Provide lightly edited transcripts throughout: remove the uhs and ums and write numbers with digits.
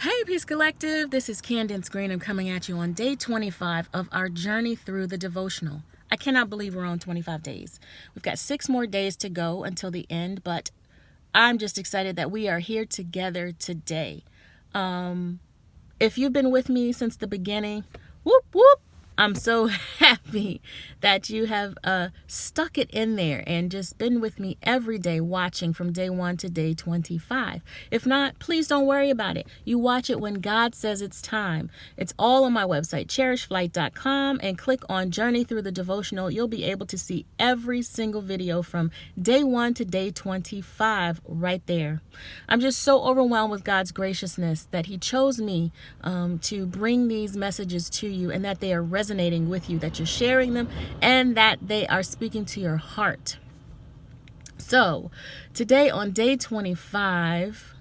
Hey, Peace Collective. This is Candace Green. I'm coming at you on day 25 of our journey through the devotional. I cannot believe we're on 25 days. We've got 6 more days to go until the end, but I'm just excited that we are here together today. If you've been with me since the beginning, whoop, whoop. I'm so happy that you have stuck it in there and just been with me every day watching from day 1 to day 25. If not, please don't worry about it. You watch it when God says it's time. It's all on my website, cherishflight.com, and click on Journey Through the Devotional. You'll be able to see every single video from day 1 to day 25 right there. I'm just so overwhelmed with God's graciousness that He chose me to bring these messages to you, and that they are resonating with you, that you're sharing them, and that they are speaking to your heart. So today on day 25,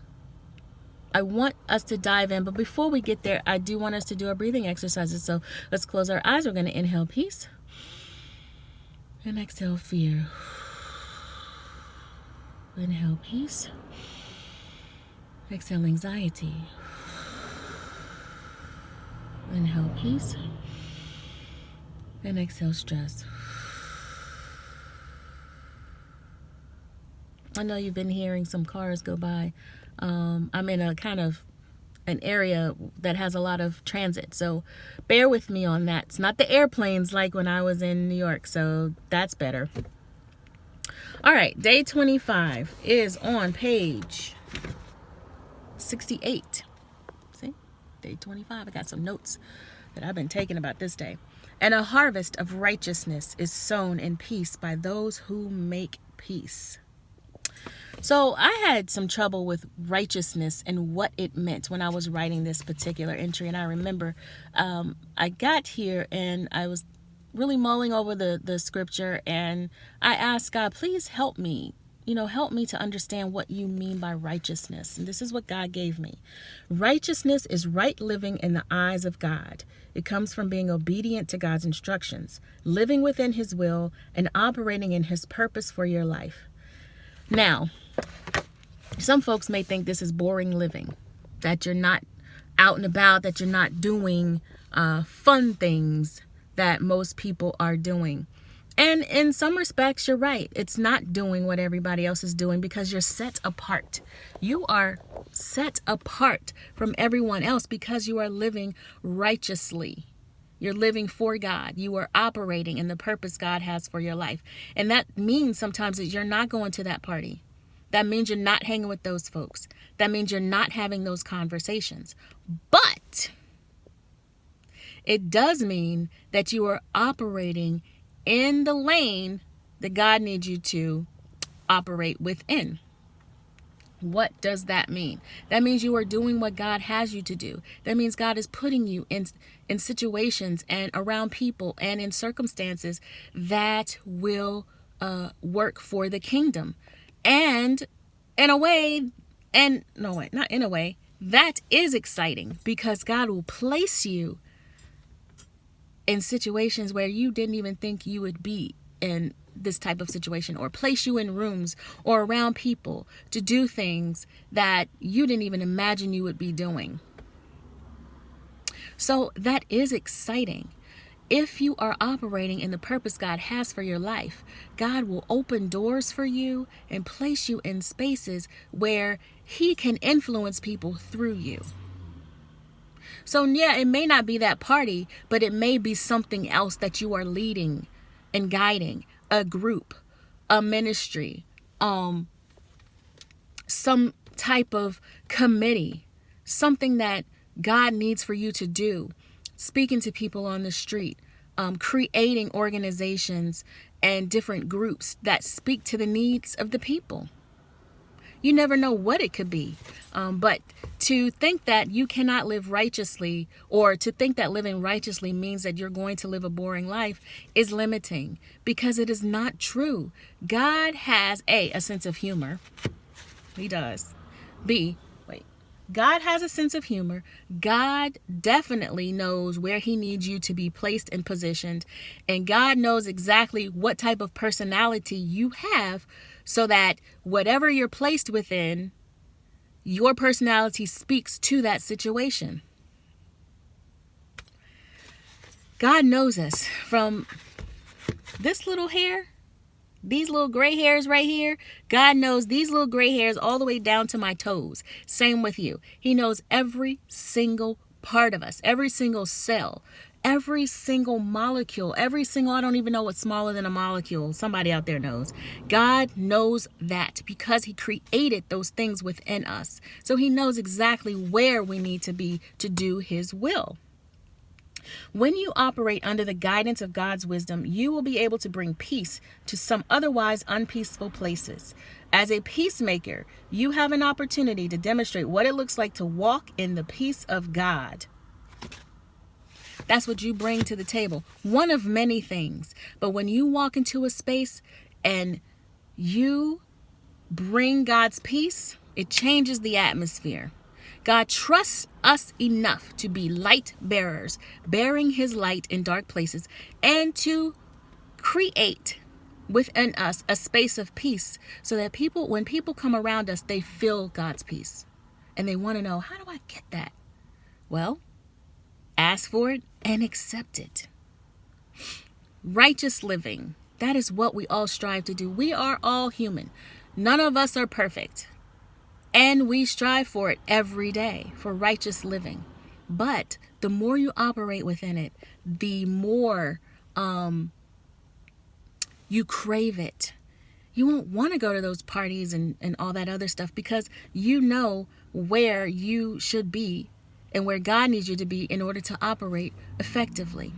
I want us to dive in, but before we get there, I do want us to do our breathing exercises. So let's close our eyes. We're going to inhale peace and exhale fear. Inhale peace, exhale anxiety. Inhale peace and exhale stress. I know you've been hearing some cars go by. I'm in a kind of an area that has a lot of transit, so bear with me on that. It's not the airplanes like when I was in New York, so that's better. All right, day 25 is on page 68. See? Day 25. I got some notes that I've been taking about this day. And a harvest of righteousness is sown in peace by those who make peace. So I had some trouble with righteousness and what it meant when I was writing this particular entry. And I remember I got here and I was really mulling over the scripture, and I asked God, please help me. Help me to understand what you mean by righteousness. And this is what God gave me. Righteousness is right living in the eyes of God. It comes from being obedient to God's instructions, living within His will, and operating in His purpose for your life. Now, some folks may think this is boring living, that you're not out and about, that you're not doing fun things that most people are doing. And in some respects, you're right. It's not doing what everybody else is doing because you're set apart. You are set apart from everyone else because you are living righteously. You're living for God. You are operating in the purpose God has for your life. And that means sometimes that you're not going to that party. That means you're not hanging with those folks. That means you're not having those conversations. But it does mean that you are operating in the lane that God needs you to operate within. What does that mean? That means you are doing what God has you to do. That means God is putting you in situations and around people and in circumstances that will work for the kingdom. And in a way, not in a way, that is exciting because God will place you in situations where you didn't even think you would be in this type of situation, or place you in rooms or around people to do things that you didn't even imagine you would be doing. So that is exciting. If you are operating in the purpose God has for your life, God will open doors for you and place you in spaces where He can influence people through you. So yeah, it may not be that party, but it may be something else that you are leading and guiding, a group, a ministry, some type of committee, something that God needs for you to do, speaking to people on the street, creating organizations and different groups that speak to the needs of the people. You never know what it could be. But to think that you cannot live righteously, or to think that living righteously means that you're going to live a boring life, is limiting, because it is not true. God has a sense of humor. He does. God has a sense of humor. God definitely knows where He needs you to be placed and positioned. And God knows exactly what type of personality you have, so that whatever you're placed within, Your personality speaks to that situation. God knows us from this little hair, these little gray hairs right here. God knows these little gray hairs all the way down to my toes. Same with you. He knows every single part of us, every single cell, every single molecule, every single, I don't even know what's smaller than a molecule. Somebody out there knows. God knows that because he created those things within us. So he knows exactly where we need to be to do his will. When you operate under the guidance of God's wisdom, you will be able to bring peace to some otherwise unpeaceful places. As a peacemaker, you have an opportunity to demonstrate what it looks like to walk in the peace of God. That's what you bring to the table. One of many things. But when you walk into a space and you bring God's peace, it changes the atmosphere. God trusts us enough to be light bearers, bearing his light in dark places, and to create within us a space of peace so that when people come around us, they feel God's peace. And they want to know, how do I get that? Well, ask for it and accept it. Righteous living. That is what we all strive to do. We are all human. None of us are perfect. And we strive for it every day, for righteous living. But the more you operate within it, the more you crave it. You won't want to go to those parties and all that other stuff because you know where you should be and where God needs you to be in order to operate effectively.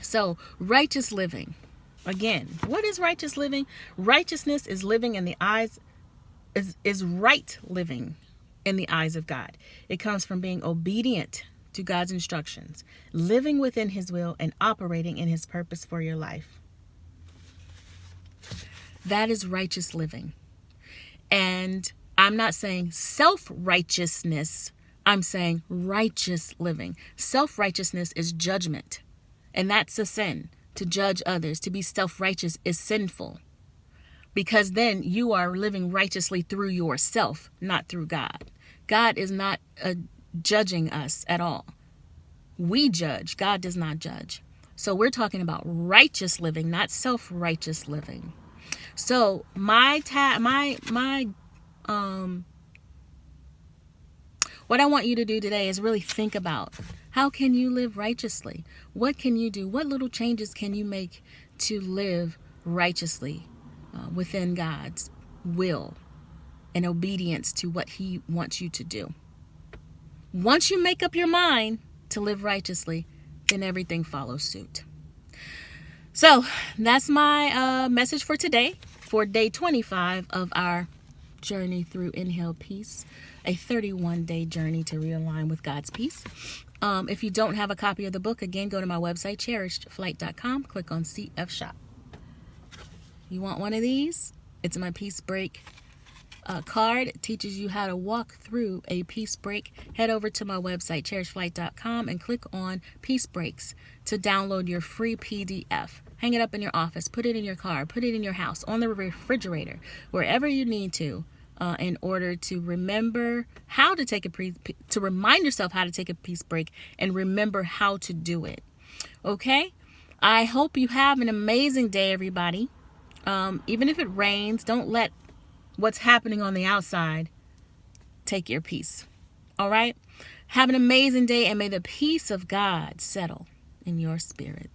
So, righteous living. Again, what is righteous living? Righteousness is living in the eyes is right living in the eyes of God. It comes from being obedient to God's instructions, living within his will, and operating in his purpose for your life. That is righteous living. And I'm not saying self-righteousness. I'm saying righteous living. Self-righteousness is judgment. And that's a sin. To judge others, to be self-righteous is sinful. Because then you are living righteously through yourself, not through God. God is not judging us at all. We judge. God does not judge. So we're talking about righteous living, not self-righteous living. So what I want you to do today is really think about, how can you live righteously? What can you do? What little changes can you make to live righteously within God's will and obedience to what he wants you to do? Once you make up your mind to live righteously, then everything follows suit. So that's my message for today, for day 25 of our journey through Inhale Peace, a 31-day journey to realign with God's peace. If you don't have a copy of the book, again, go to my website, cherishedflight.com, click on CF Shop. You want one of these? It's my Peace Break card. It teaches you how to walk through a peace break. Head over to my website, cherishedflight.com, and click on Peace Breaks to download your free PDF. Hang it up in your office, put it in your car, put it in your house, on the refrigerator, wherever you need to, in order to remember how to take to remind yourself how to take a peace break and remember how to do it. Okay? I hope you have an amazing day, everybody. Even if it rains, don't let what's happening on the outside take your peace. All right? Have an amazing day, and may the peace of God settle in your spirit.